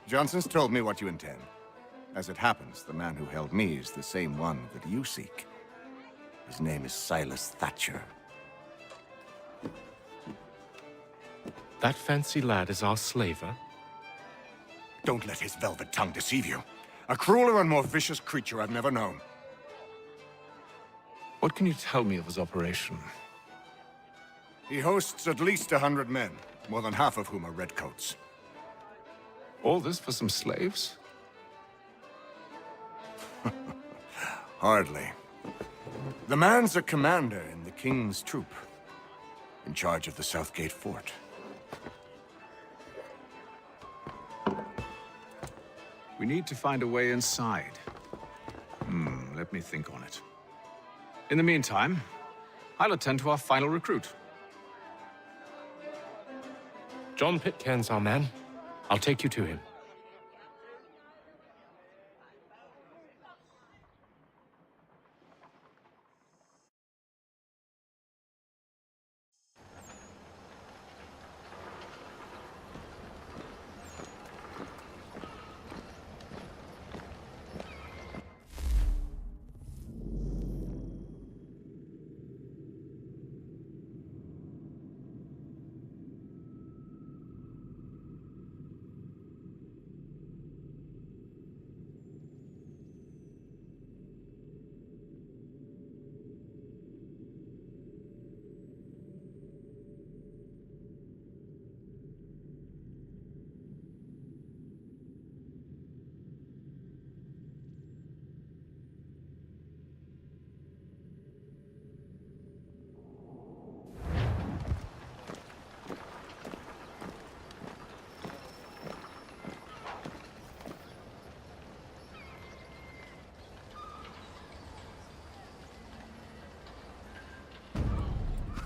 Johnson's told me what you intend. As it happens, the man who held me is the same one that you seek. His name is Silas Thatcher. That fancy lad is our slaver? Don't let his velvet tongue deceive you. A crueler and more vicious creature I've never known. What can you tell me of his operation? He hosts at least 100 men, more than half of whom are redcoats. All this for some slaves? Hardly. The man's a commander in the King's troop, in charge of the Southgate Fort. We need to find a way inside. Let me think on it. In the meantime, I'll attend to our final recruit. John Pitcairn's our man. I'll take you to him.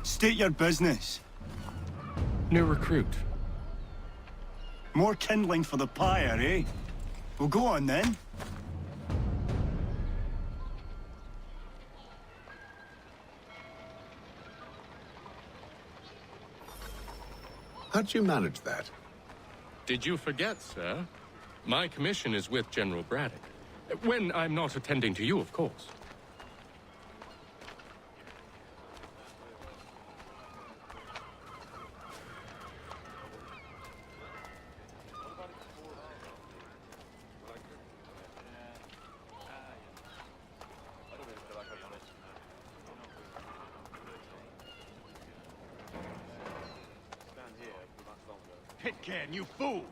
State your business. New recruit. More kindling for the pyre, eh? Well, go on then. How'd you manage that? Did you forget, sir? My commission is with General Braddock. When I'm not attending to you, of course. Pitcairn, you fool!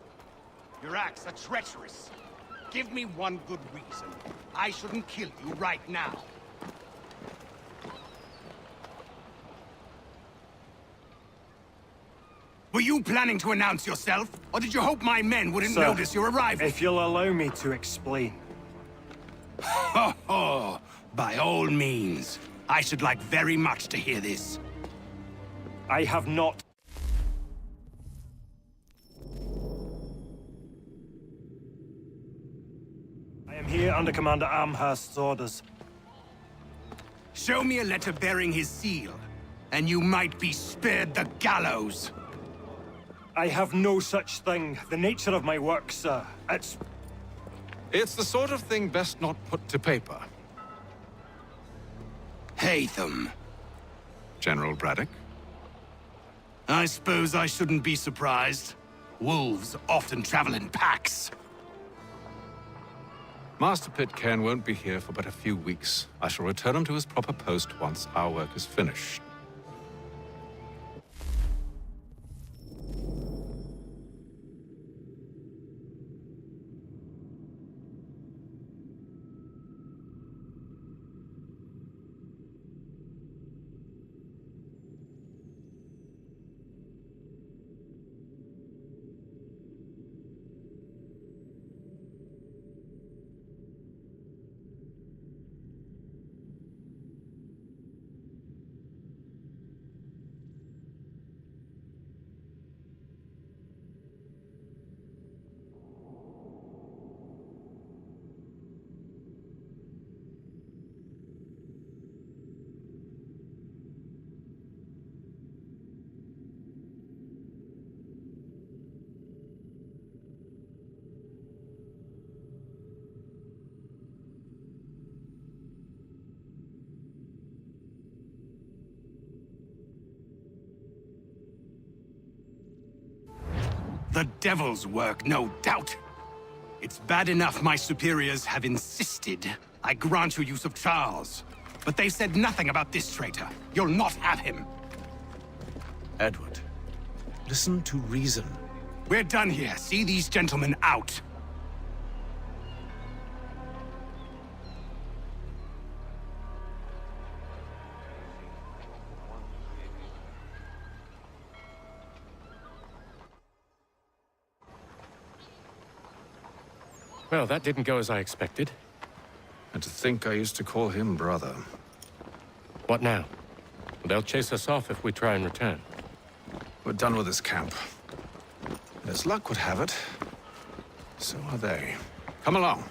Your acts are treacherous. Give me one good reason. I shouldn't kill you right now. Were you planning to announce yourself? Or did you hope my men wouldn't Sir, notice your arrival? if you'll allow me to explain. Ho ho! By all means. I should like very much to hear this. I have not... I am here under Commander Amherst's orders. Show me a letter bearing his seal, and you might be spared the gallows. I have no such thing. The nature of my work, sir. It's the sort of thing best not put to paper. Hatham. General Braddock? I suppose I shouldn't be surprised. Wolves often travel in packs. Master Pitcairn won't be here for but a few weeks. I shall return him to his proper post once our work is finished. The devil's work, no doubt. It's bad enough my superiors have insisted I grant you use of Charles. But they said nothing about this traitor. You'll not have him. Edward, listen to reason. We're done here. See these gentlemen out. Well, that didn't go as I expected. And to think I used to call him brother. What now? They'll chase us off if we try and return. We're done with this camp. And as luck would have it, so are they. Come along.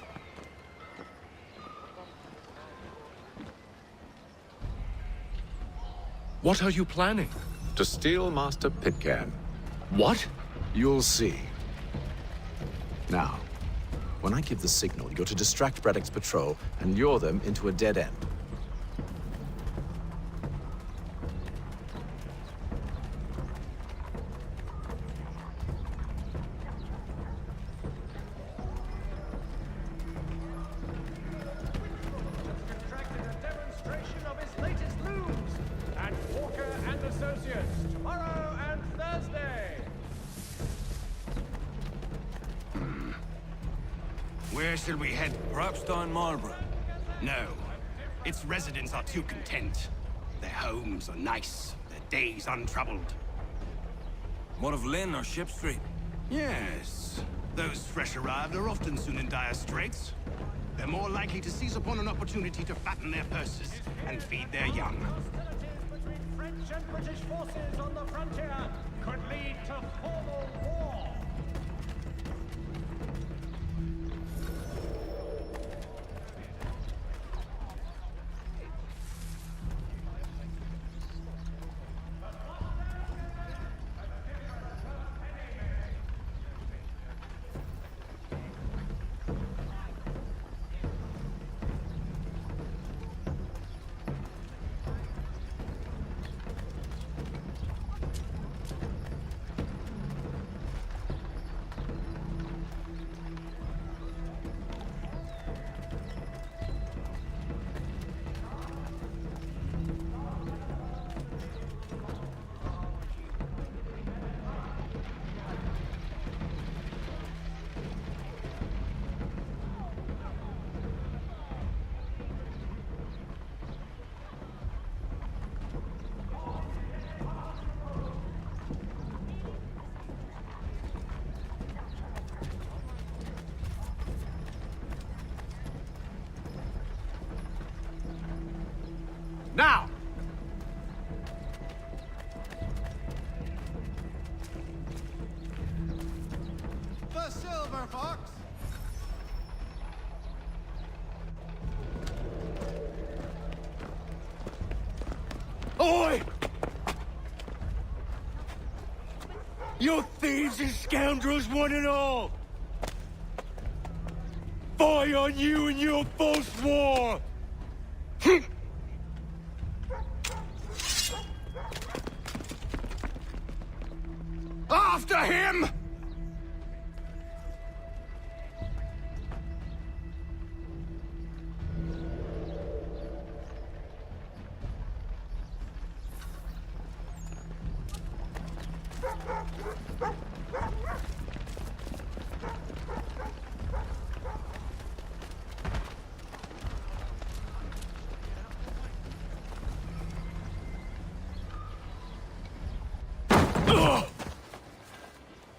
What are you planning? To steal Master Pitcairn. What? You'll see. Now, when I give the signal, you're to distract Braddock's patrol and lure them into a dead end. Contracted a demonstration of his latest looms at Walker and Associates tomorrow and Thursday. Where shall we head? Perhaps down Marlborough. No. Its residents are too content. Their homes are nice, their days untroubled. What of Lynn or Ship Street? Yes. Those fresh arrived are often soon in dire straits. They're more likely to seize upon an opportunity to fatten their purses and feed their young. Hostilities between French and British forces on the frontier could lead to formal war. Now! The Silver Fox! Oi! You thieves and scoundrels, one and all! Fie on you and your false war! After him!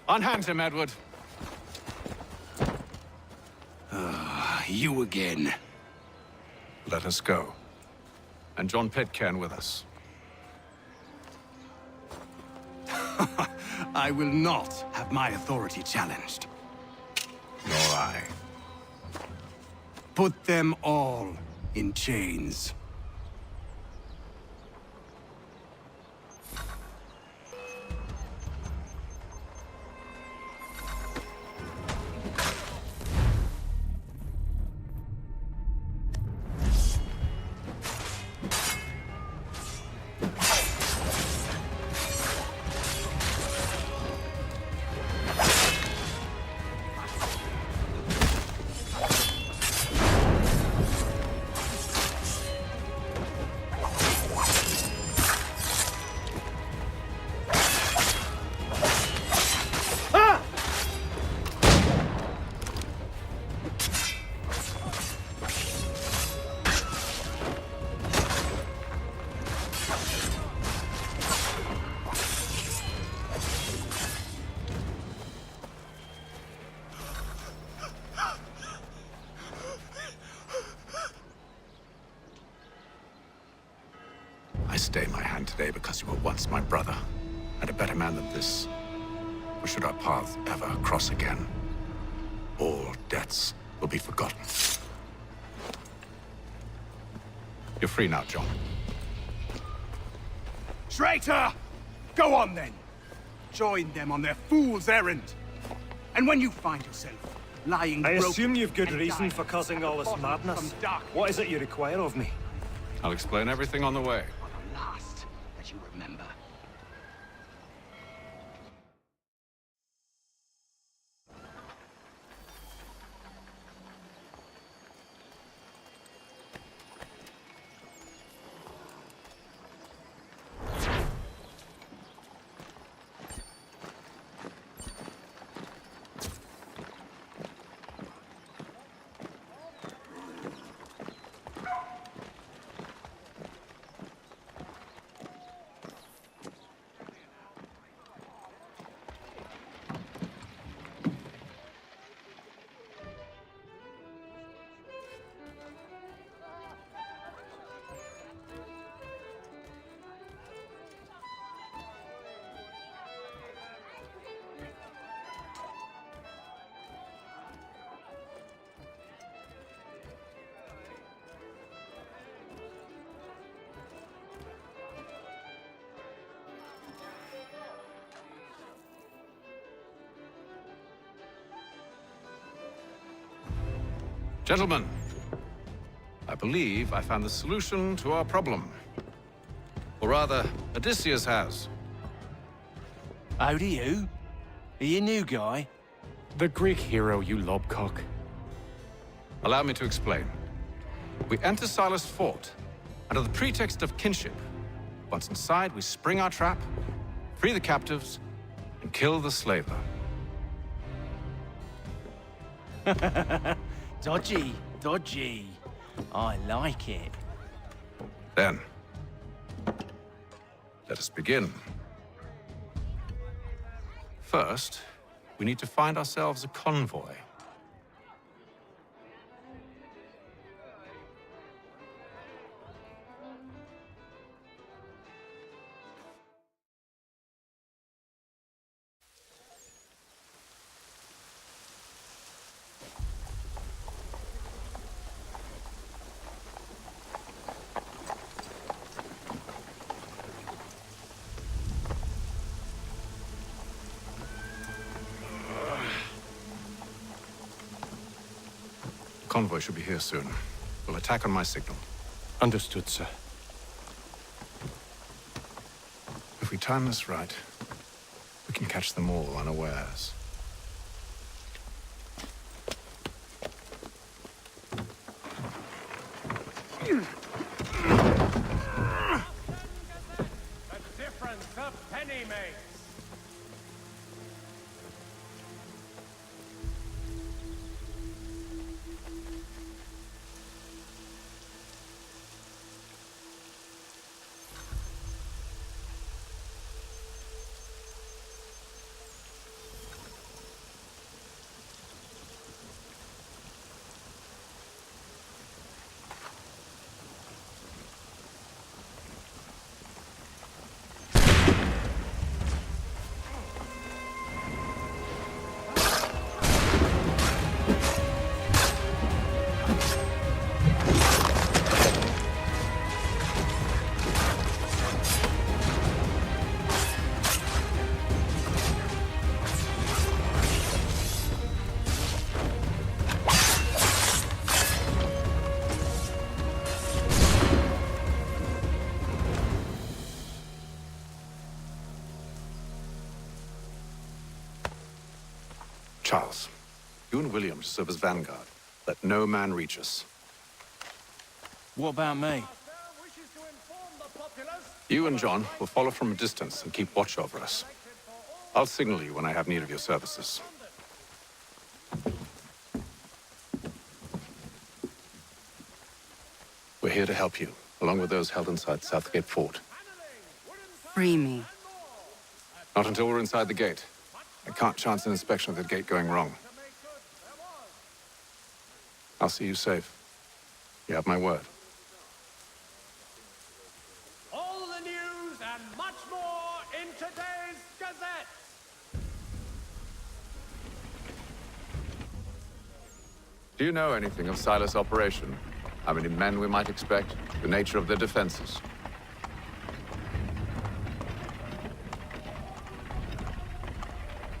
Unhand him, Edward. You again. Let us go. And John Pitcairn with us. I will not have my authority challenged. Nor I. Put them all in chains. today because you were once my brother, and a better man than this. Or should our paths ever cross again, all debts will be forgotten. You're free now, John. Traitor! Go on then. Join them on their fool's errand. And when you find yourself lying I broken assume you've good and reason dying for causing at all the this bottom of madness. some dark What is it you require of me? I'll explain everything on the way. for the last that you remember. Gentlemen, I believe I found the solution to our problem. Or rather, Odysseus has. How do you? Are you a new guy? The Greek hero, you lobcock. Allow me to explain. We enter Silas' fort, under the pretext of kinship. Once inside, we spring our trap, free the captives, and kill the slaver. Dodgy, dodgy. I like it. Then, let us begin. First, we need to find ourselves a convoy. Convoy should be here soon. We'll attack on my signal. Understood, sir. If we time this right, we can catch them all unawares. The difference a penny makes. Charles, you and William serve as vanguard. Let no man reach us. What about me? Wishes to inform the populace. You and John will follow from a distance and keep watch over us. I'll signal you when I have need of your services. We're here to help you, along with those held inside Southgate Fort. Free me. Not until we're inside the gate. I can't chance an inspection of the gate going wrong. I'll see you safe. You have my word. All the news today's Gazette. Do you know anything of Silas' operation? How many men we might expect? The nature of their defenses?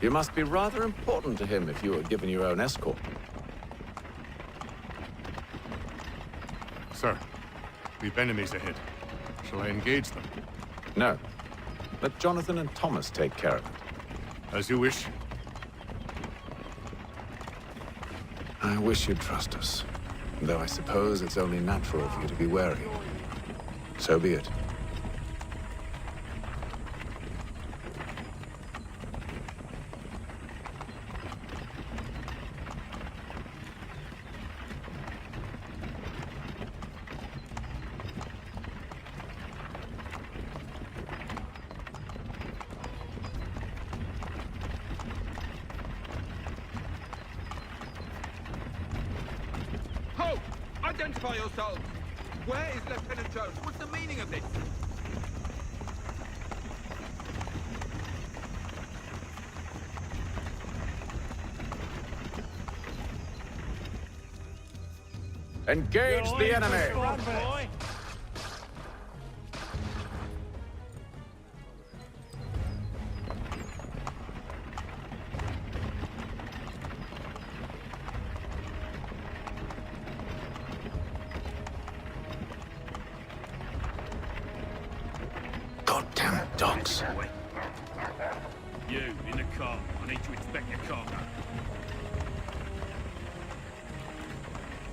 You must be rather important to him if you were given your own escort. Sir, we've enemies ahead. Shall I engage them? No. Let Jonathan and Thomas take care of it. As you wish. I wish you'd trust us. Though I suppose it's only natural for you to be wary. So be it. Halt! Identify yourselves! Where is Lieutenant Jones? What's the meaning of this? Engage the enemy! Goddamn dogs. You, in the car. I need to inspect your cargo.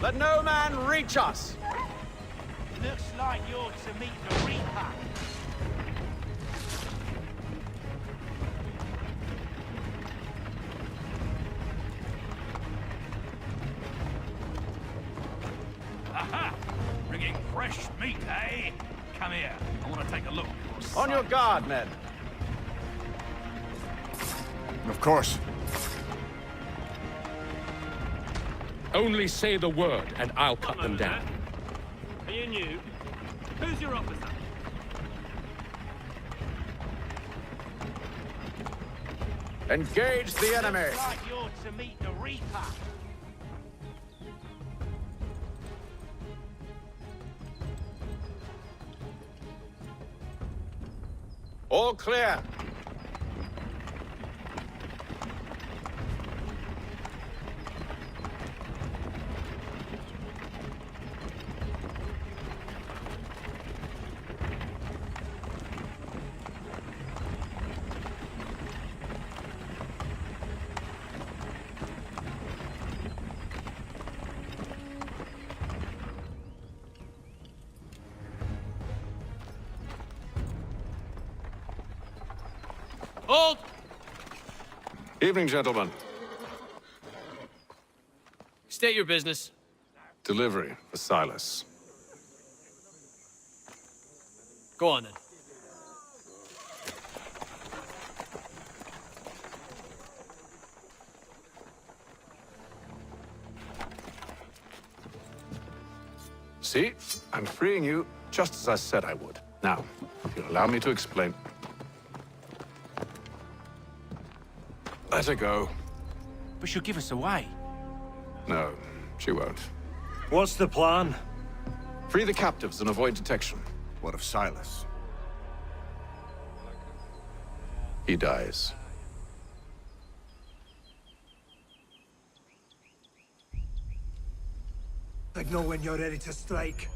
Let no man reach us! Looks like you're to meet the Reaper. Aha! Bringing fresh meat, eh? Come here. I want to take a look. On your guard, men. Of course. Only say the word, and I'll cut them down. Are you new? Who's your officer? Engage the enemy! Looks like you're to meet the Reaper. All clear. Hold! Evening, gentlemen. State your business. Delivery for Silas. Go on then. See? I'm freeing you just as I said I would. Now, if you'll allow me to explain. Let her go. But she'll give us away. No, she won't. What's the plan? Free the captives and avoid detection. What of Silas? He dies. I know when you're ready to strike.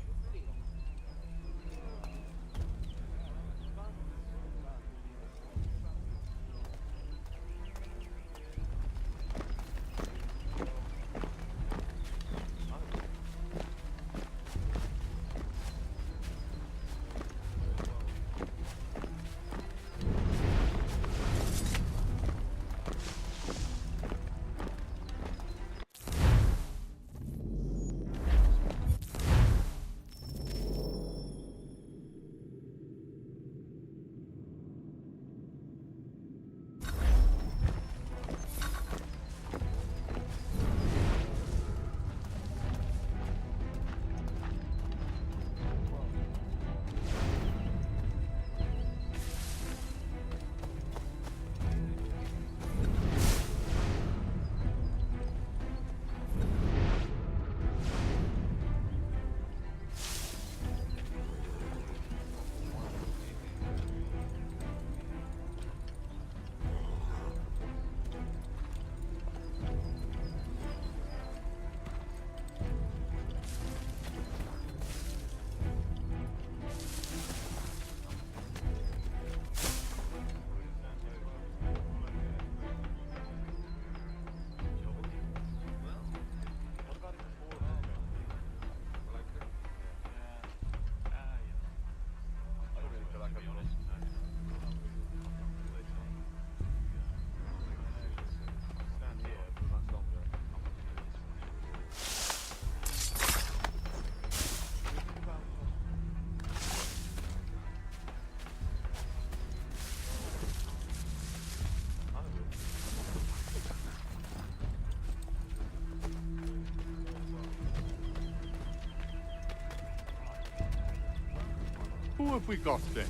Who have we got then?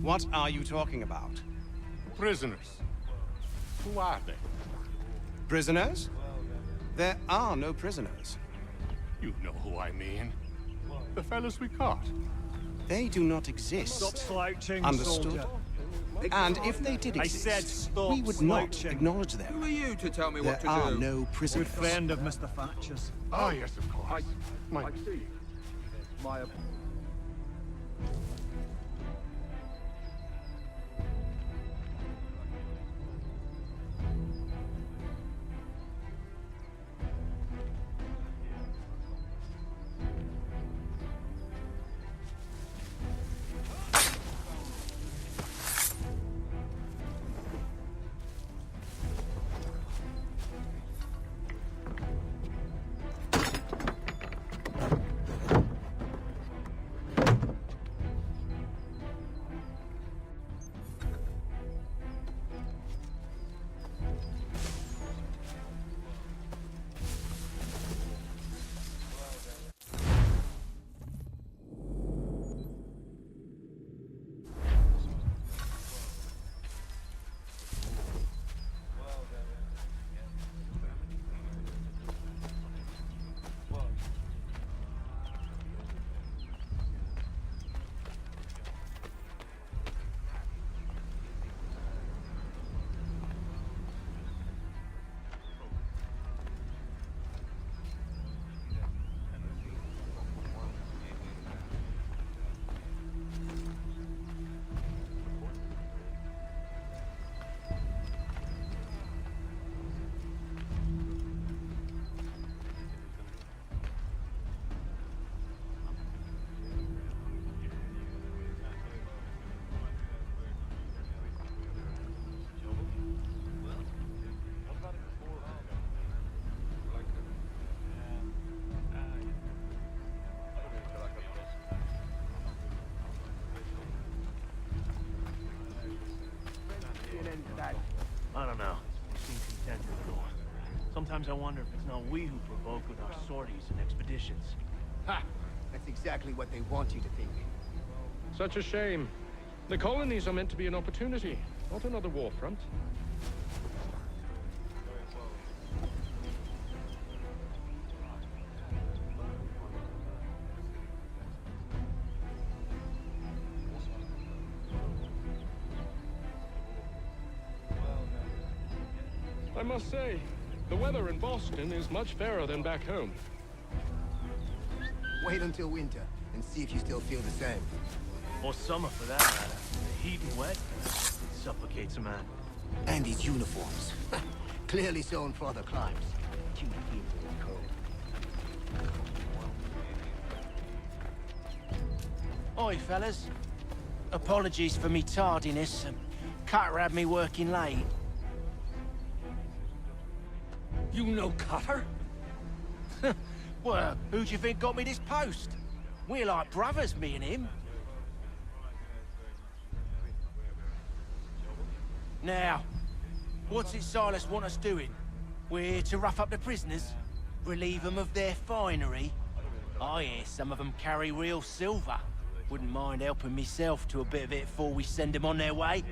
What are you talking about? Prisoners. Who are they? Prisoners? There are no prisoners. You know who I mean. The fellas we caught. They do not exist. Stop slouching, Understood? soldier. And if they did I exist, said stop we would not slouching. acknowledge them. Who are you to tell me There what to are do? no prisoners. Good friend of Mr. Thatcher's. Oh, yes, of course. My see. My I don't know. They seem content with it all. Sometimes I wonder if it's not we who provoke with our sorties and expeditions. Ha! That's exactly what they want you to think. Such a shame. The colonies are meant to be an opportunity, not another war front. I must say, the weather in Boston is much fairer than back home. Wait until winter and see if you still feel the same. Or summer, for that matter. The heat and wet suffocates a man. And his uniforms. Clearly sewn for other climes. Too painfully cold. Oi, fellas. Apologies for me tardiness. Carter had me working late. You know Cutter? Well, who do you think got me this post? We're like brothers, me and him. Now, what's it Silas want us doing? We're here to rough up the prisoners? Relieve them of their finery? I hear some of them carry real silver. Wouldn't mind helping myself to a bit of it before we send them on their way.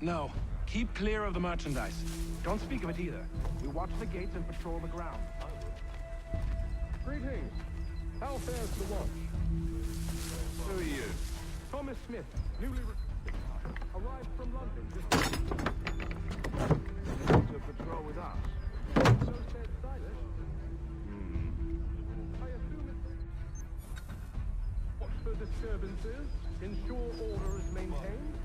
No. Keep clear of the merchandise. Don't speak of it either. We watch the gates and patrol the ground. Greetings. How fares the watch? Who are you? Thomas Smith, newly arrived from London. To patrol with us. So said Silas. I assume it's... Watch for disturbances. Ensure order is maintained.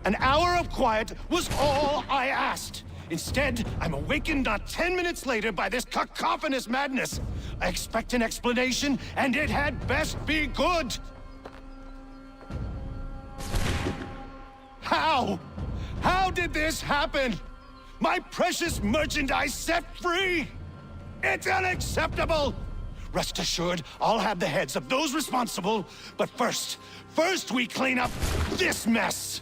An hour of quiet was all I asked. Instead, I'm awakened not 10 minutes later by this cacophonous madness. I expect an explanation, and it had best be good. How? How did this happen? My precious merchandise set free? It's unacceptable! Rest assured, I'll have the heads of those responsible, but first we clean up this mess!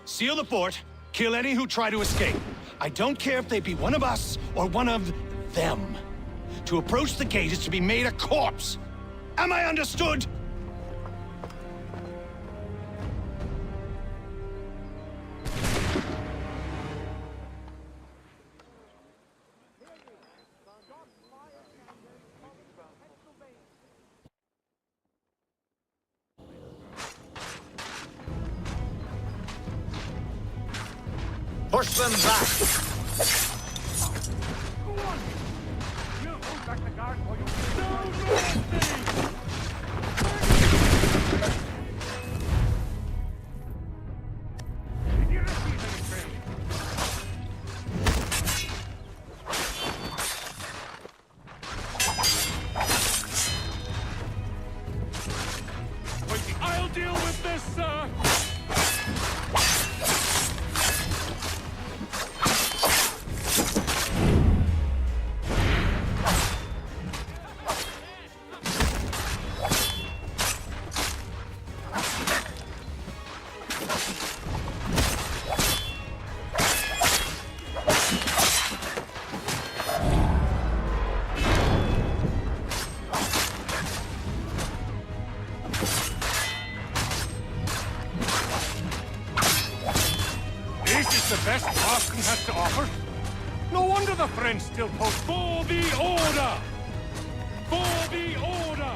Seal the fort, kill any who try to escape. I don't care if they be one of us or one of them. To approach the gate is to be made a corpse. Am I understood? Push them back! Go on! You hold back the guard or you'll... No, Did you receive any training? I'll deal with this, sir! The best Boston has to offer? No wonder the French still post for the order! For the order!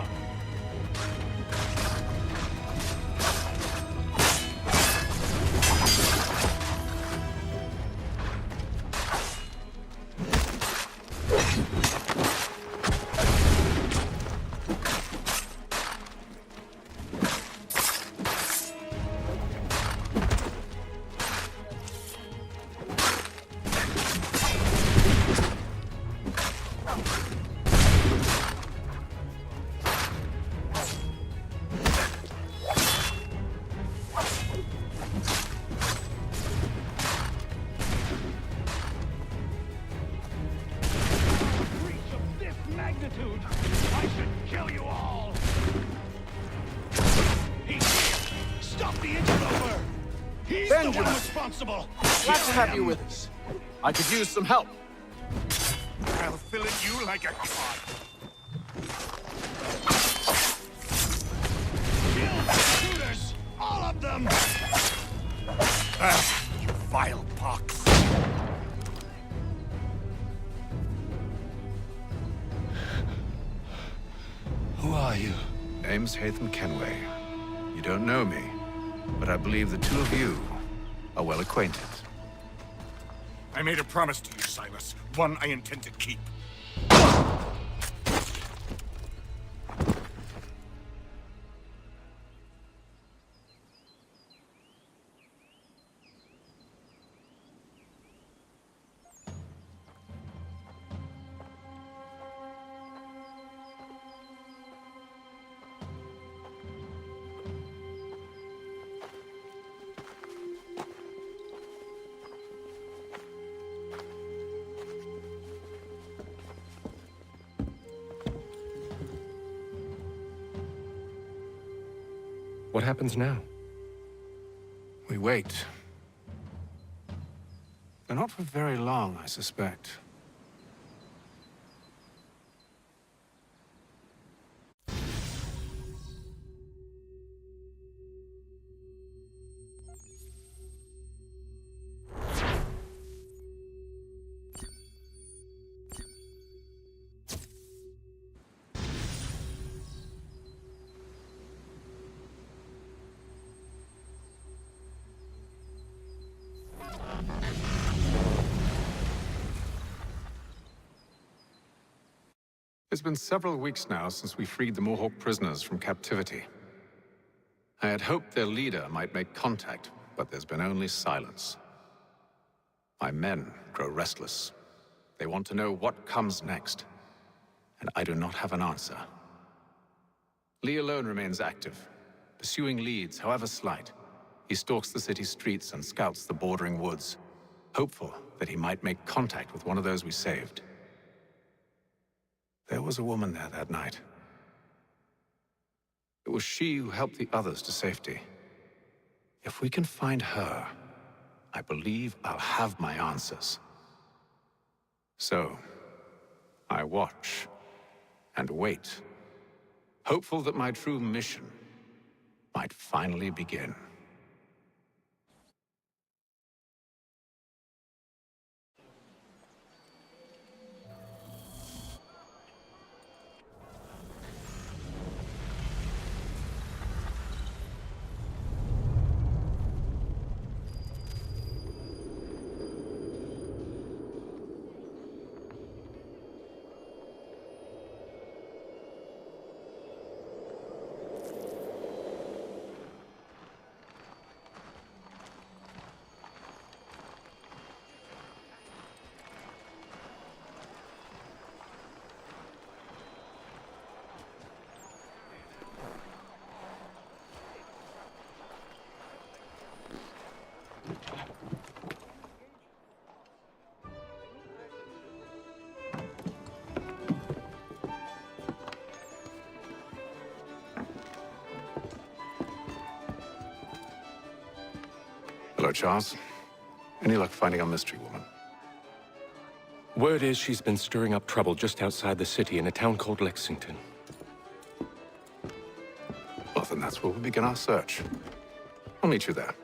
Magnitude! I should kill you all! He's here! Stop the interloper! He's the one responsible! Glad to have you with us. I could use some help. I'll fillet you like a cod! Kill the shooters! All of them! Ah, you vile pox! Who are you? Name's Hatham Kenway. You don't know me, but I believe the two of you are well acquainted. I made a promise to you, Silas. One I intend to keep. What happens now? We wait. But not for very long, I suspect. It's been several weeks now since we freed the Mohawk prisoners from captivity. I had hoped their leader might make contact, but there's been only silence. My men grow restless. They want to know what comes next, and I do not have an answer. Lee alone remains active, pursuing leads, however slight. He stalks the city streets and scouts the bordering woods, hopeful that he might make contact with one of those we saved. There was a woman there that night. It was she who helped the others to safety. If we can find her, I believe I'll have my answers. So, I watch and wait, hopeful that my true mission might finally begin. Hello, Charles. Any luck finding our mystery woman? Word is she's been stirring up trouble just outside the city in a town called Lexington. Well, then that's where we begin our search. I'll meet you there.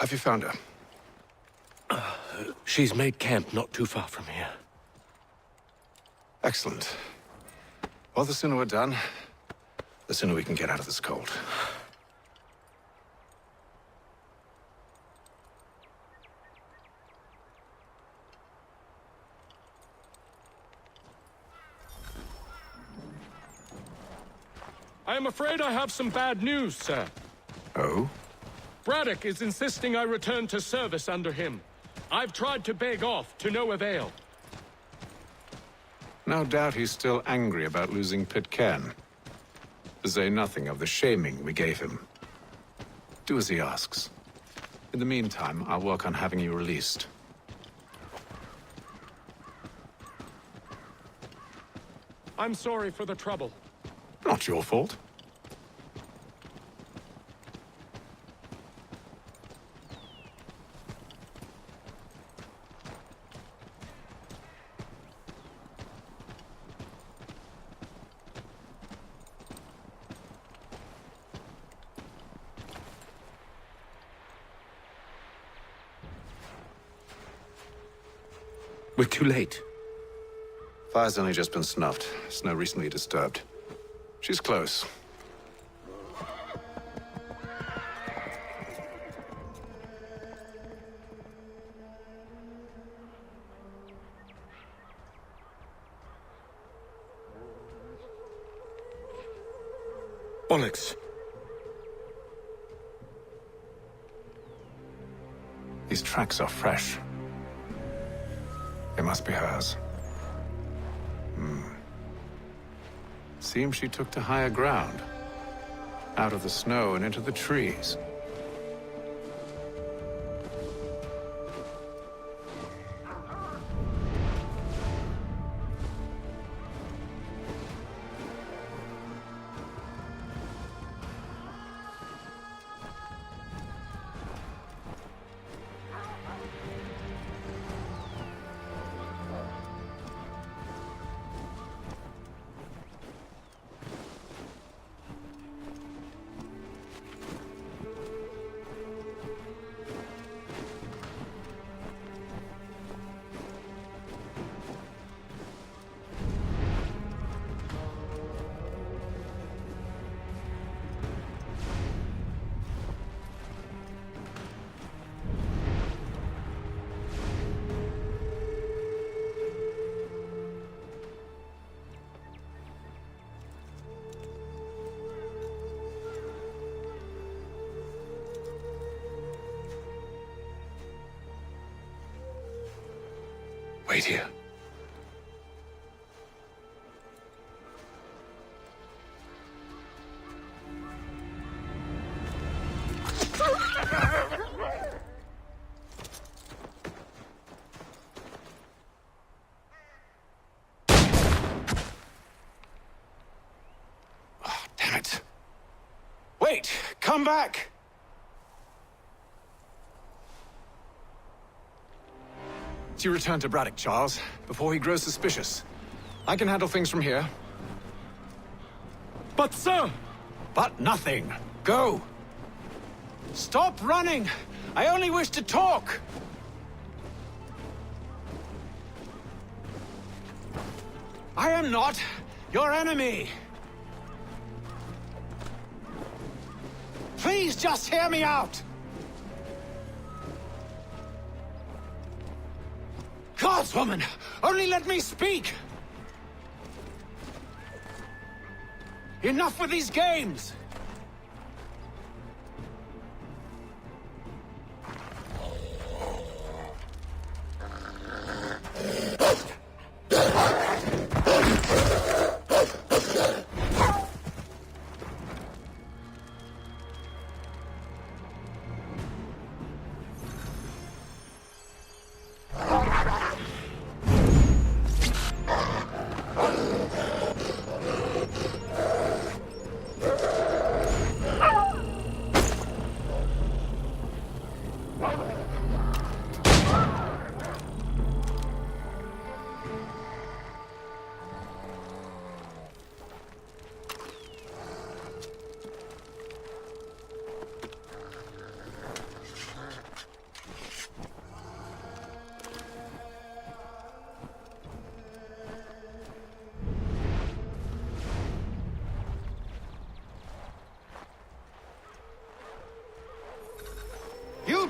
Have you found her? She's made camp not too far from here. Excellent. Well, the sooner we're done, the sooner we can get out of this cold. I am afraid I have some bad news, sir. Oh? Braddock is insisting I return to service under him. I've tried to beg off, to no avail. No doubt he's still angry about losing Pitcairn. To say nothing of the shaming we gave him. Do as he asks. In the meantime, I'll work on having you released. I'm sorry for the trouble. Not your fault. We're too late. Fire's only just been snuffed. Snow recently disturbed. She's close. Bollocks. These tracks are fresh. They must be hers. Seems she took to higher ground. Out of the snow and into the trees. Wait here. Oh, damn it. Wait! Come back! You return to Braddock, Charles, before he grows suspicious. I can handle things from here. But, sir! But nothing. Go! Stop running! I only wish to talk! I am not your enemy! Please just hear me out! Gods, woman! Only let me speak! Enough with these games!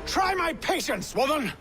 Try my patience, woman!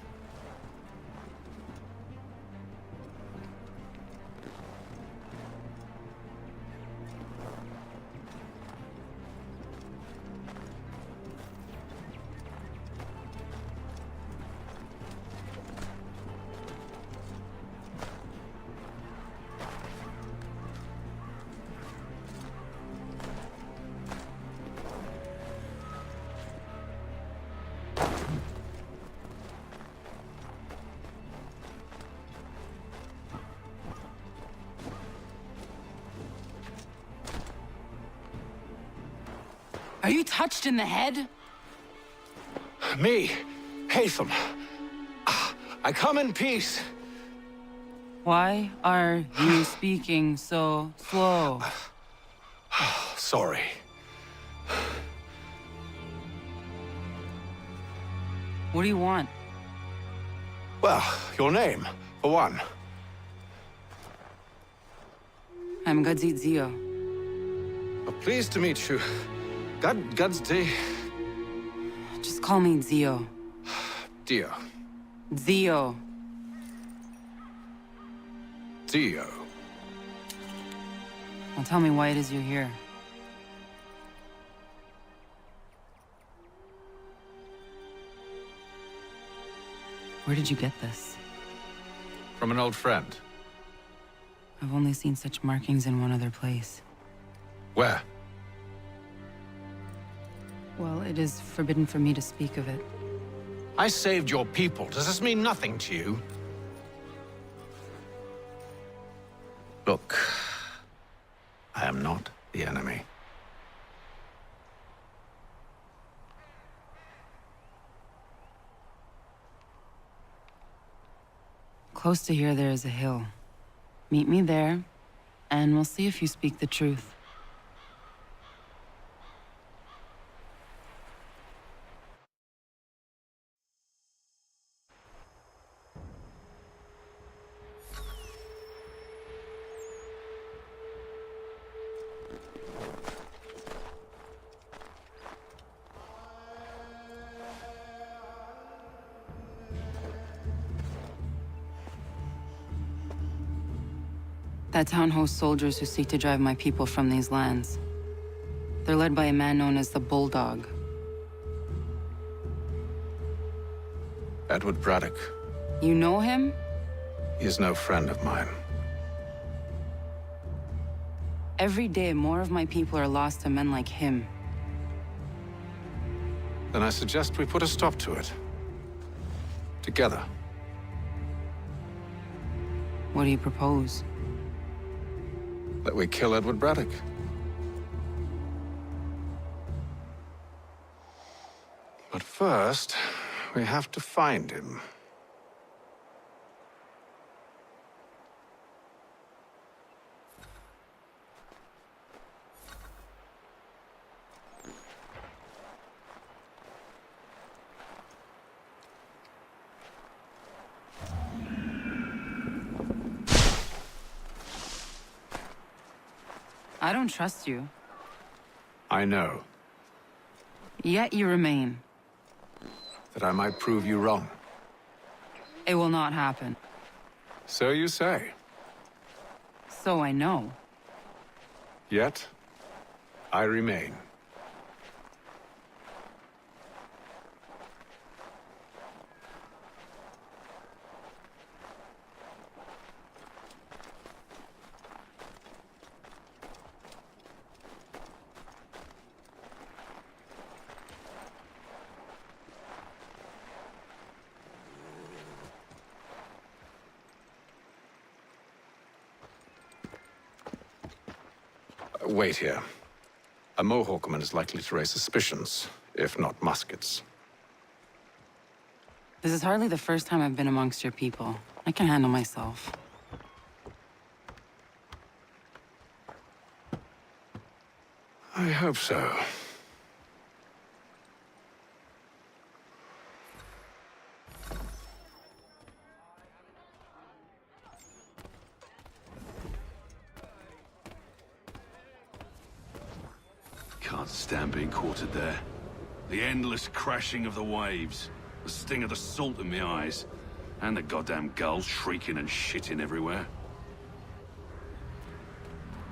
Are you touched in the head? Me, Hatham. I come in peace. Why are you speaking so slow? Sorry. What do you want? Well, your name, for one. I'm Gadzit Zio. Pleased to meet you. God's day. Just call me Zio. Dio. Zio. Dio. Well, tell me why it is you're here. Where did you get this? From an old friend. I've only seen such markings in one other place. Where? Well, it is forbidden for me to speak of it. I saved your people. Does this mean nothing to you? Look, I am not the enemy. Close to here, there is a hill. Meet me there, and we'll see if you speak the truth. That town hosts soldiers who seek to drive my people from these lands. They're led by a man known as the Bulldog. Edward Braddock. You know him? He is no friend of mine. Every day, more of my people are lost to men like him. Then I suggest we put a stop to it. Together. What do you propose? That we kill Edward Braddock. But first, we have to find him. I don't trust you. I know. Yet you remain. That I might prove you wrong. It will not happen. So you say. So I know. Yet, I remain. Wait here. A Mohawkman is likely to raise suspicions, if not muskets. This is hardly the first time I've been amongst your people. I can handle myself. I hope so. Can't stand being quartered there. The endless crashing of the waves. The sting of the salt in my eyes. And the goddamn gulls shrieking and shitting everywhere.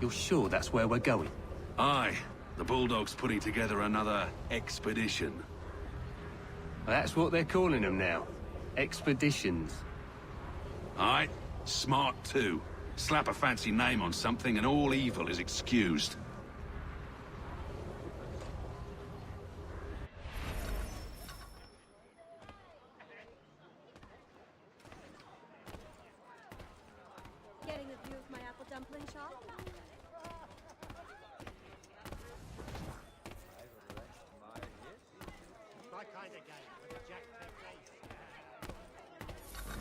You're sure that's where we're going? Aye. The Bulldog's putting together another expedition. That's what they're calling them now. Expeditions. Aye. Smart too. Slap a fancy name on something and all evil is excused. Getting a view of my apple dumpling shop?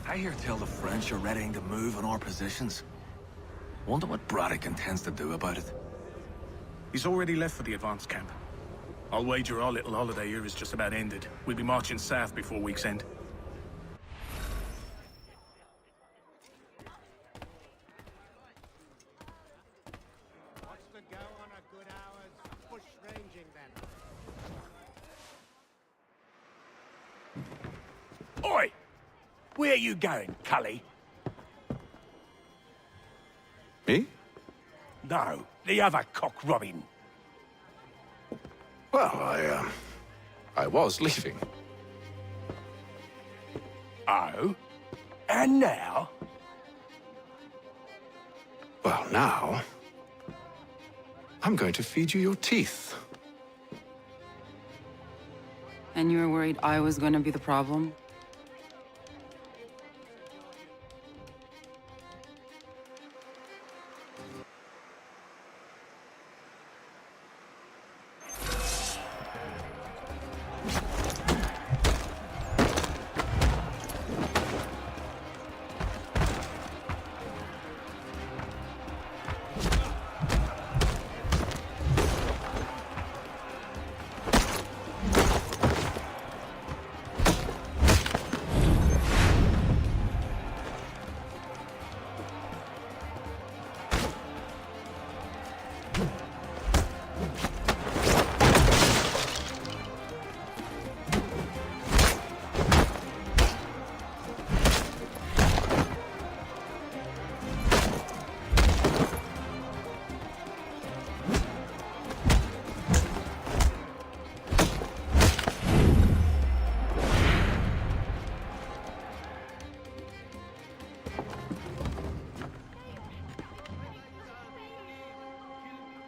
I hear tell the French are readying to move on our positions. Wonder what Braddock intends to do about it. He's already left for the advance camp. I'll wager our little holiday here is just about ended. We'll be marching south before week's end. What's the go on a good hour's bush ranging then? Oi! Where you going, Cully? Me? No, the other cock robin. Well, I was leaving. Oh? And now? Well, now... I'm going to feed you your teeth. And you were worried I was gonna be the problem?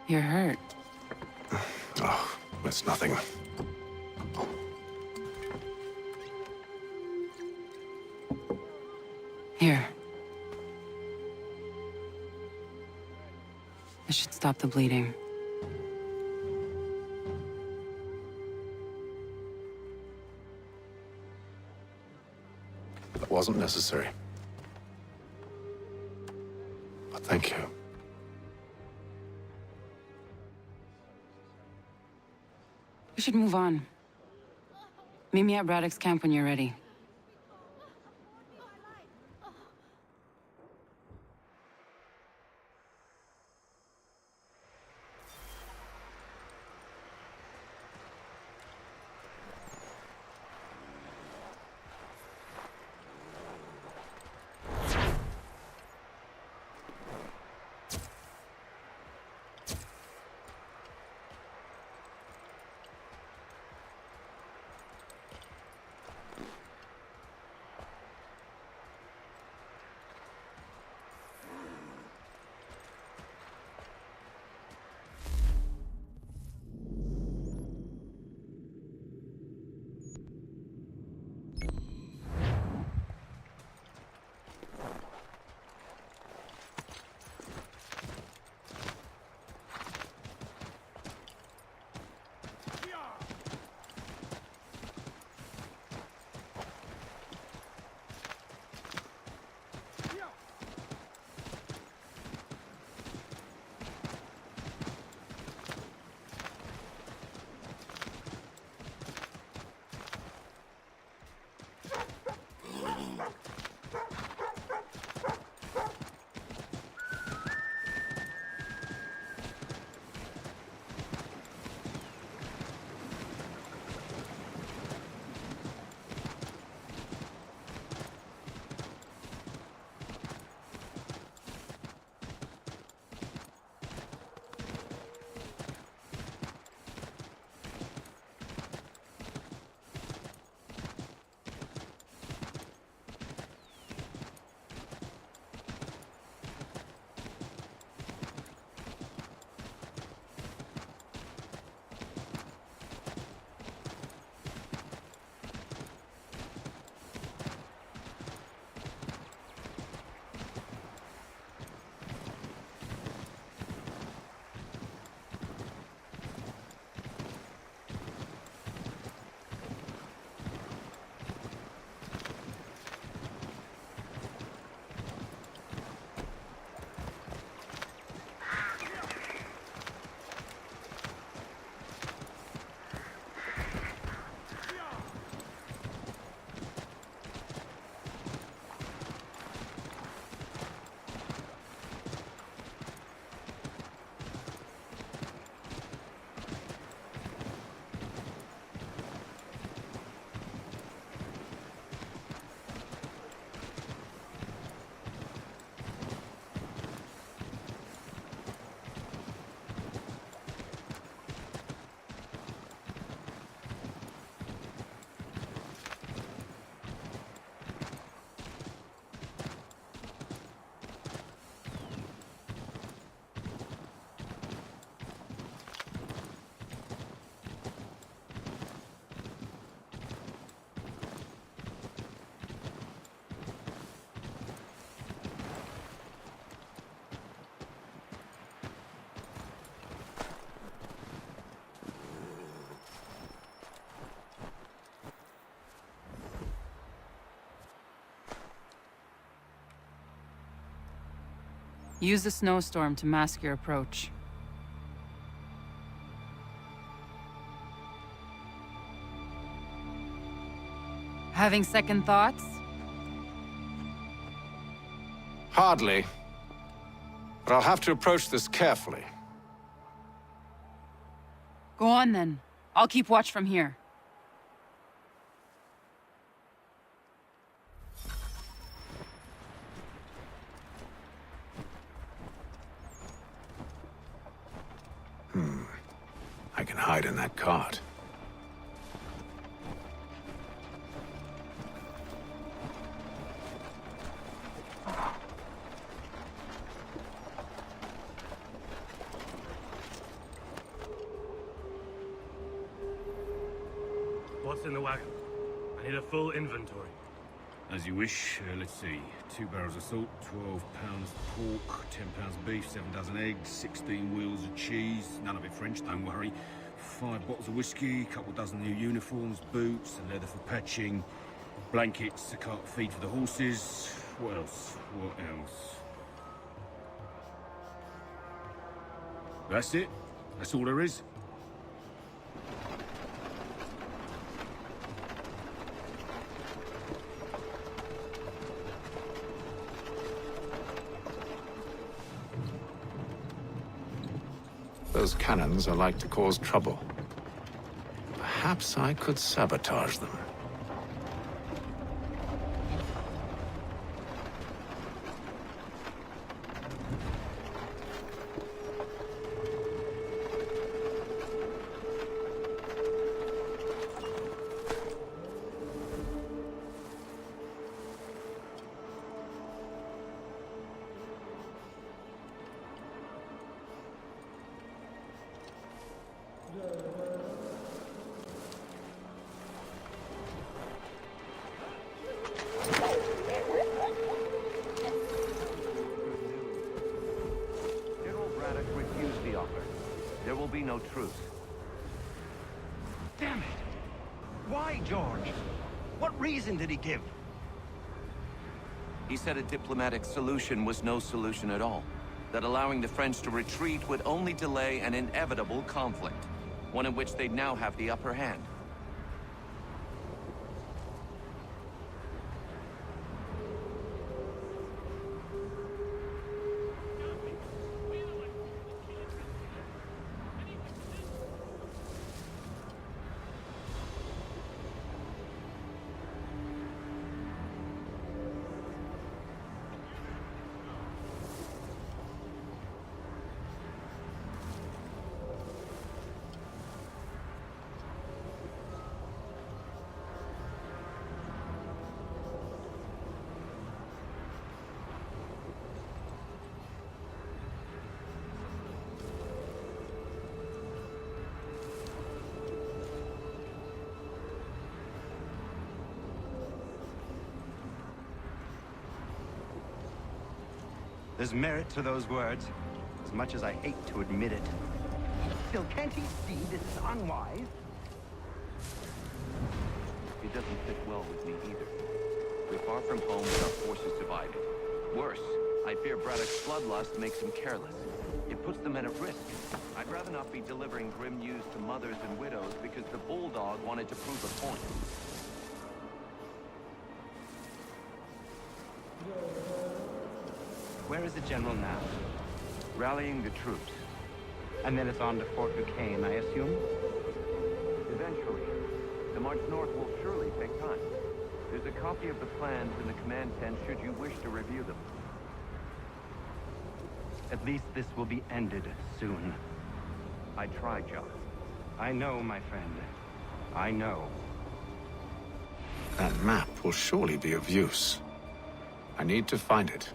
You're hurt. Oh, it's nothing. Here. This should stop the bleeding. That wasn't necessary. But thank you. We should move on. Meet me at Braddock's camp when you're ready. Use the snowstorm to mask your approach. Having second thoughts? Hardly. But I'll have to approach this carefully. Go on then. I'll keep watch from here. I can hide in that cart. What's in the wagon? I need a full inventory. As you wish. Let's see. 2 barrels of salt, 12 pounds of pork, 10 pounds of beef, 7 dozen eggs, 16 wheels of cheese. None of it French, don't worry. 5 bottles of whiskey, a couple dozen new uniforms, boots, and leather for patching, blankets, a cart feed for the horses. What else? What else? That's it. That's all there is. Those cannons are like to cause trouble. Perhaps I could sabotage them. General Braddock refused the offer. There will be no truce. Damn it! Why, George? What reason did he give? He said a diplomatic solution was no solution at all. That allowing the French to retreat would only delay an inevitable conflict. One in which they'd now have the upper hand. There's merit to those words, as much as I hate to admit it. Still, can't he see this is unwise? It doesn't fit well with me either. We're far from home with our forces divided. Worse, I fear Braddock's bloodlust makes him careless. It puts the men at risk. I'd rather not be delivering grim news to mothers and widows because the bulldog wanted to prove a point. Where is the general now? Rallying the troops. And then it's on to Fort Duquesne, I assume? Eventually. The march north will surely take time. There's a copy of the plans in the command tent should you wish to review them. At least this will be ended soon. I tried, John. I know, my friend. I know. That map will surely be of use. I need to find it.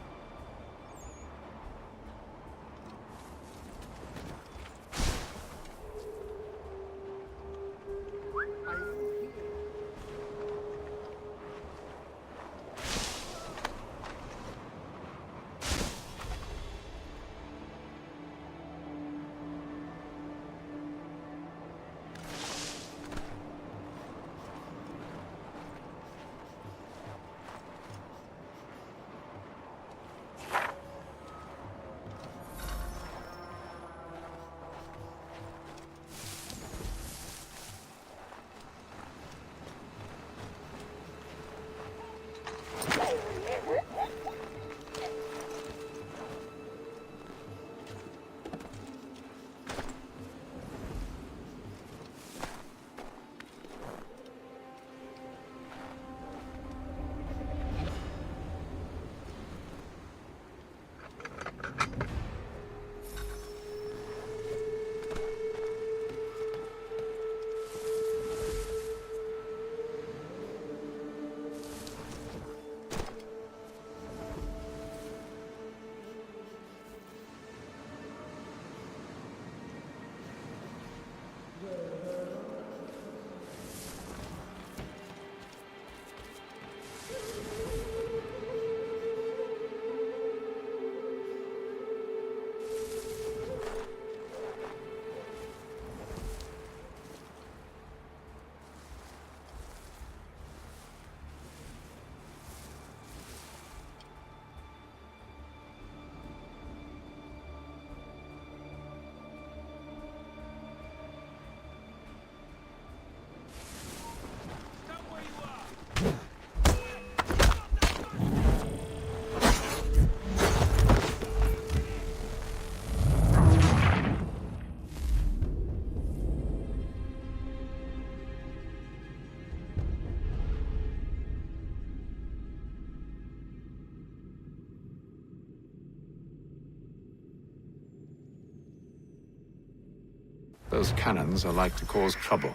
Those cannons are like to cause trouble.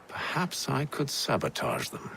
Perhaps I could sabotage them.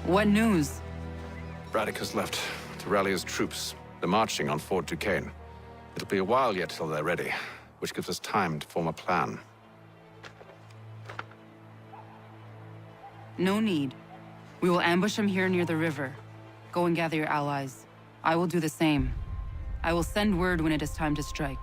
What news? Braddock has left to rally his troops. They're marching on Fort Duquesne. It'll be a while yet till they're ready, which gives us time to form a plan. No need. We will ambush him here near the river. Go and gather your allies. I will do the same. I will send word when it is time to strike.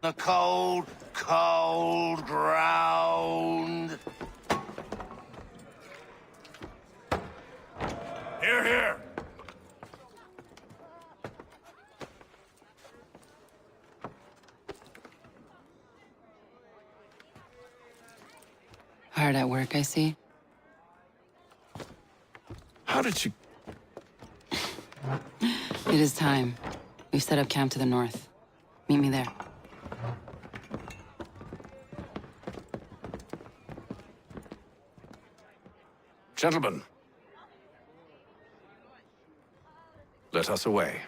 The cold, cold ground. Here, here! Hard at work, I see. How did you... It is time. We've set up camp to the north. Meet me there. Gentlemen, let us away.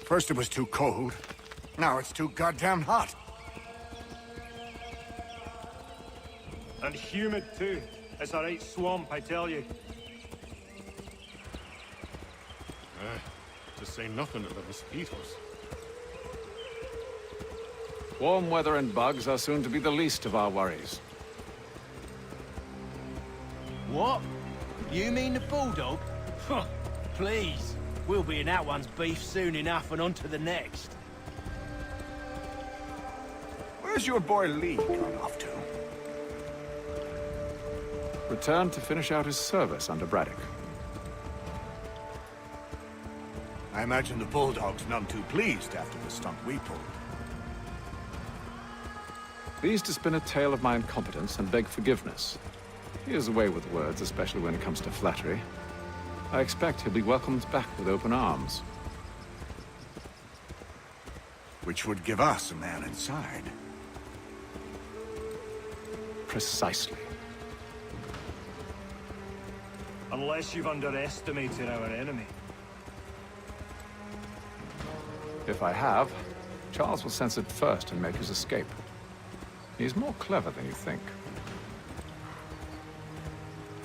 First it was too cold. Now it's too goddamn hot. And humid too. It's a right swamp, I tell you. To say nothing of the mosquitoes. Warm weather and bugs are soon to be the least of our worries. What? You mean the bulldog? Please. We'll be in that one's beef soon enough and on to the next. Where's your boy Lee gone off to? Returned to finish out his service under Braddock. I imagine the Bulldog's none too pleased after the stunt we pulled. Pleased to spin a tale of my incompetence and beg forgiveness. He is away with words, especially when it comes to flattery. I expect he'll be welcomed back with open arms. Which would give us a man inside. Precisely. Unless you've underestimated our enemy. If I have, Charles will sense it first and make his escape. He's more clever than you think.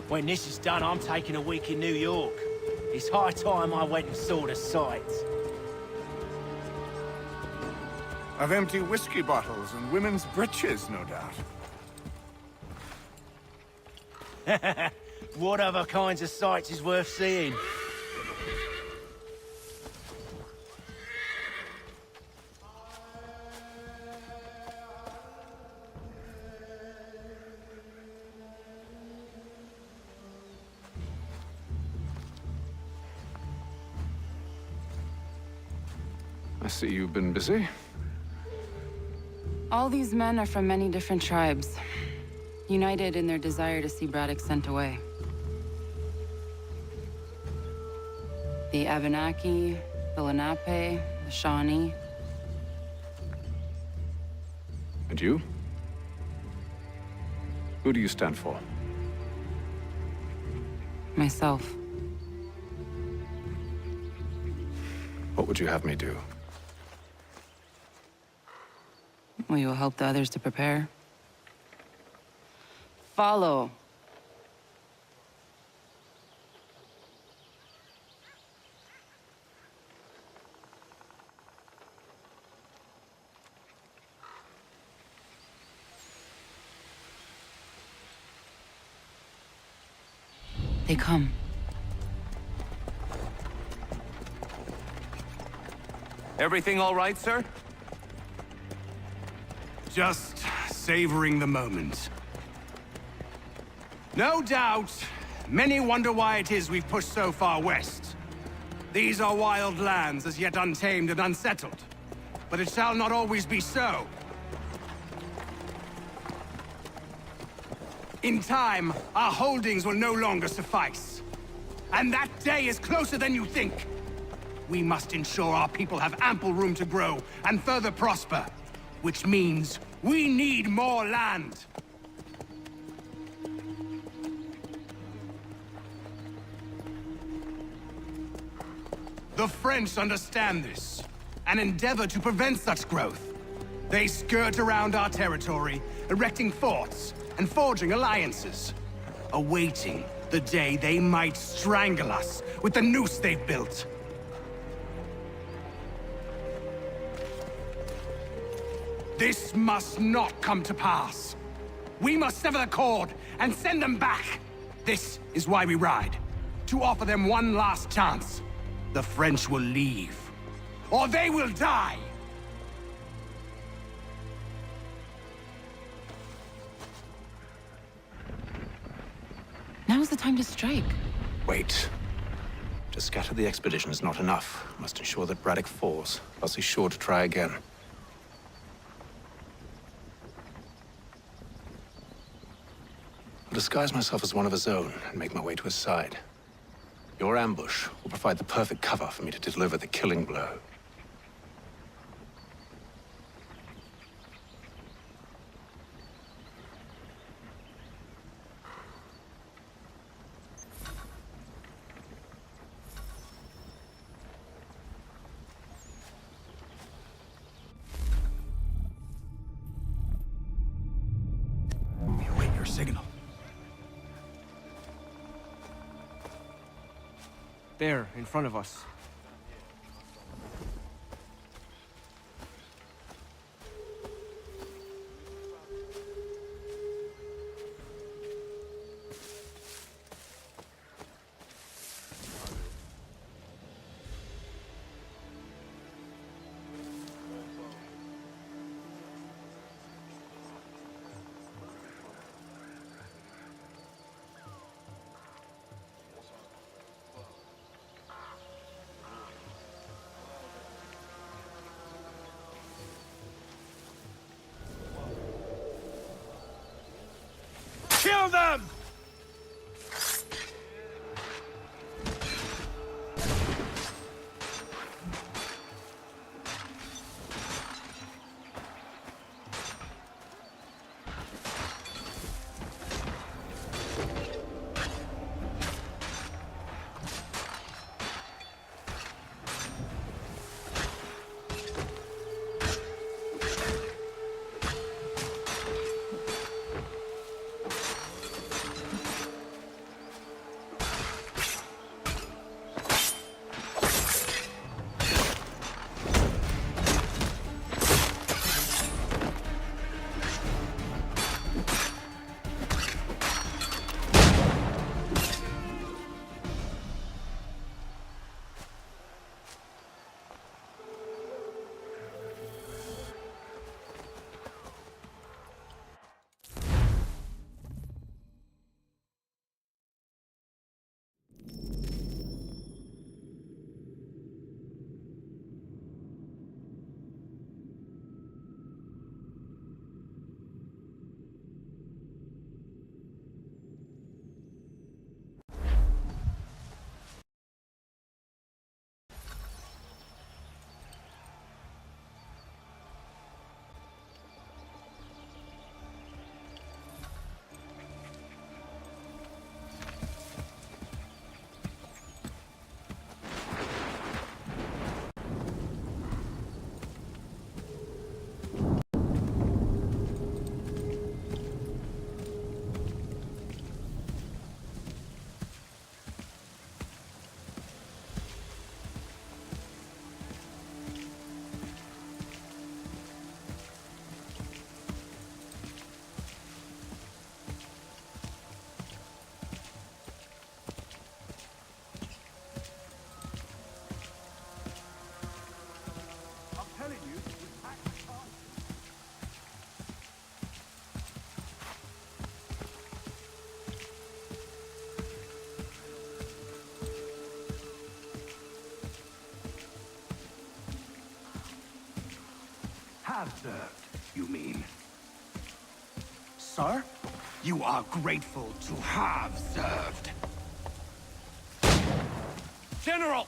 When this is done, I'm taking a week in New York. It's high time I went and saw the sights. Of empty whiskey bottles and women's breeches, no doubt. What other kinds of sights is worth seeing? I see you've been busy. All these men are from many different tribes, united in their desire to see Braddock sent away. The Abenaki, the Lenape, the Shawnee. And you? Who do you stand for? Myself. What would you have me do? We will help the others to prepare. Follow. They come. Everything all right, sir? Just savoring the moment. No doubt, many wonder why it is we've pushed so far west. These are wild lands, as yet untamed and unsettled. But it shall not always be so. In time, our holdings will no longer suffice. And that day is closer than you think. We must ensure our people have ample room to grow and further prosper. Which means we need more land. The French understand this, and endeavor to prevent such growth. They skirt around our territory, erecting forts and forging alliances, awaiting the day they might strangle us with the noose they've built. This must not come to pass. We must sever the cord and send them back. This is why we ride, to offer them one last chance. The French will leave, or they will die. Now's the time to strike. Wait. To scatter the expedition is not enough. Must ensure that Braddock falls, else he's sure to try again. I'll disguise myself as one of his own and make my way to his side. Your ambush will provide the perfect cover for me to deliver the killing blow. We await your signal. There, in front of us. Kill them! Have served, you mean? Sir? You are grateful to have served. General!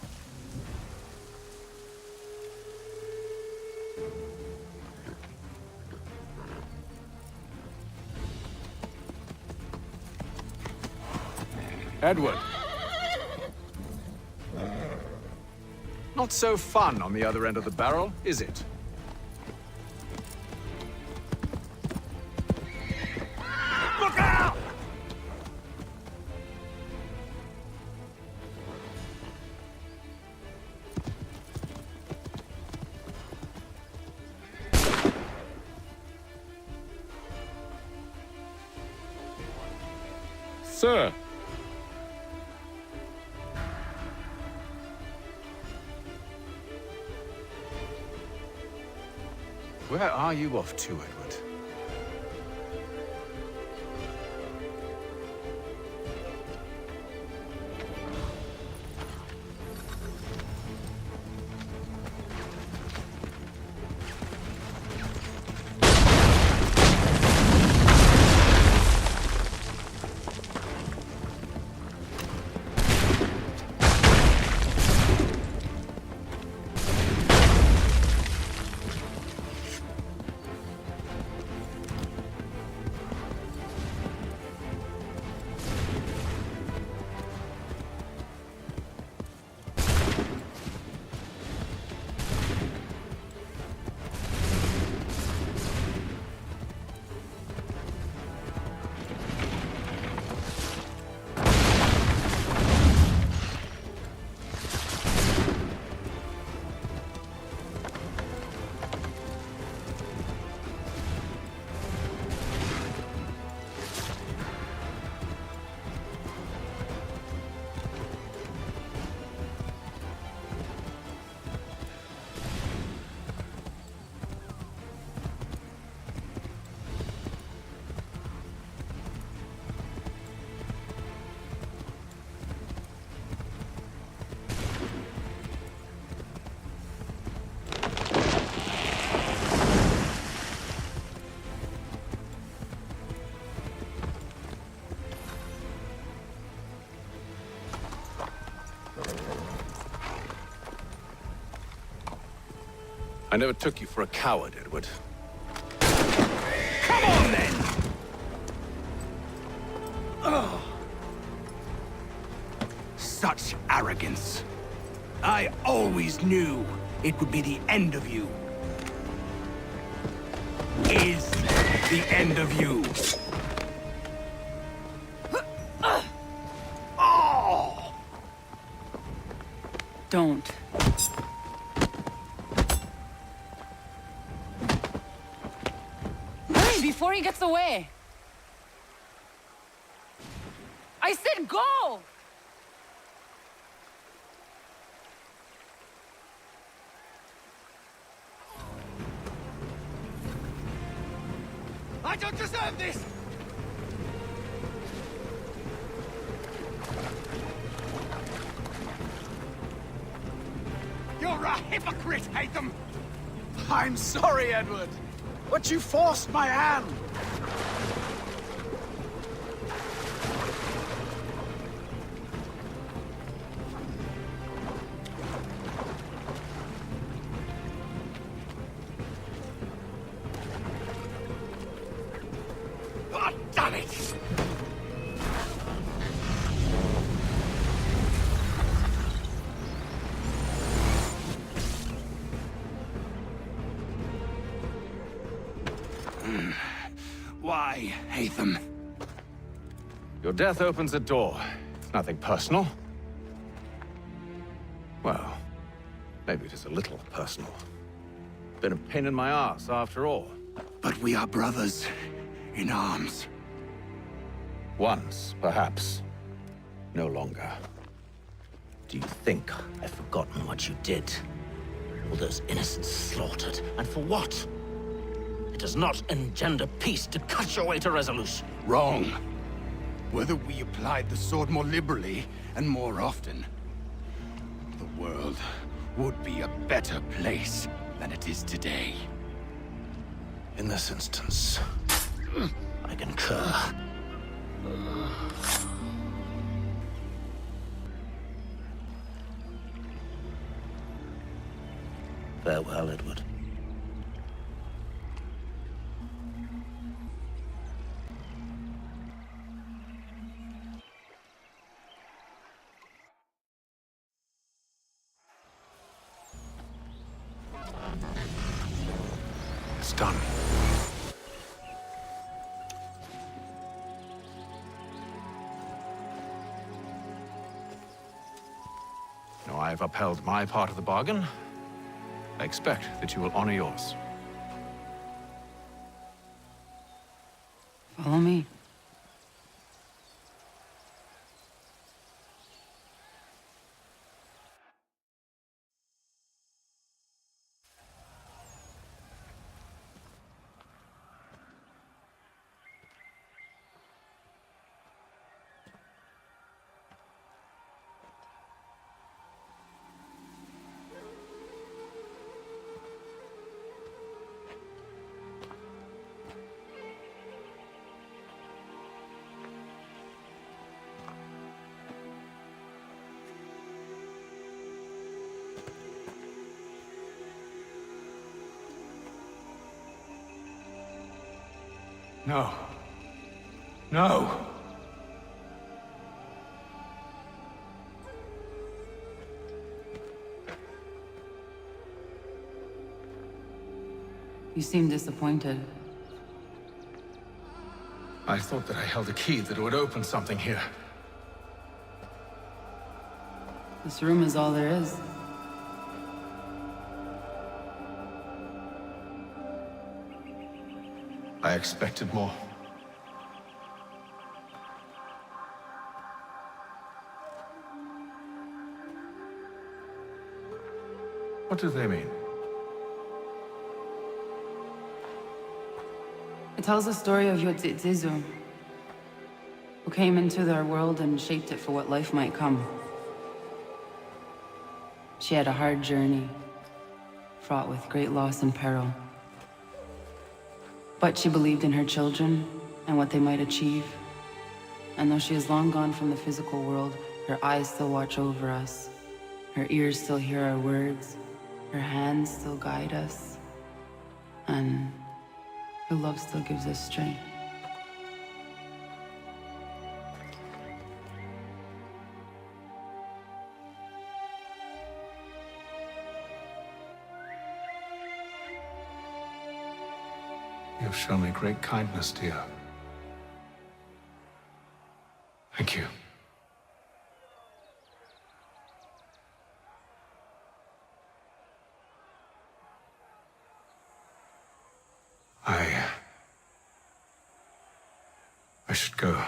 Edward. Not so fun on the other end of the barrel, is it? Sir. Where are you off to, Edward? I never took you for a coward, Edward. Come on, then! Ugh. Such arrogance. I always knew it would be the end of you. Is the end of you. Oh! Don't. Before he gets away. I said go! I don't deserve this! You're a hypocrite, Hatham! I'm sorry, Edward, but you forced my hand. God damn it! Why, Hatham? Your death opens a door. It's nothing personal. Well, maybe it is a little personal. Been a pain in my ass, after all. But we are brothers in arms. Once, perhaps. No longer. Do you think I've forgotten what you did? All those innocents slaughtered, and for what? It does not engender peace to cut your way to resolution. Wrong. Whether we applied the sword more liberally and more often, the world would be a better place than it is today. In this instance, I concur. Farewell, Edward. It's done. Now I've upheld my part of the bargain. I expect that you will honor yours. Follow me. No. No! You seem disappointed. I thought that I held a key that would open something here. This room is all there is. I expected more. What do they mean? It tells the story of Yotzitzizu, who came into their world and shaped it for what life might come. She had a hard journey, fraught with great loss and peril. But she believed in her children and what they might achieve. And though she is long gone from the physical world, her eyes still watch over us. Her ears still hear our words. Her hands still guide us. And her love still gives us strength. You have shown me great kindness, dear. Thank you. I should go.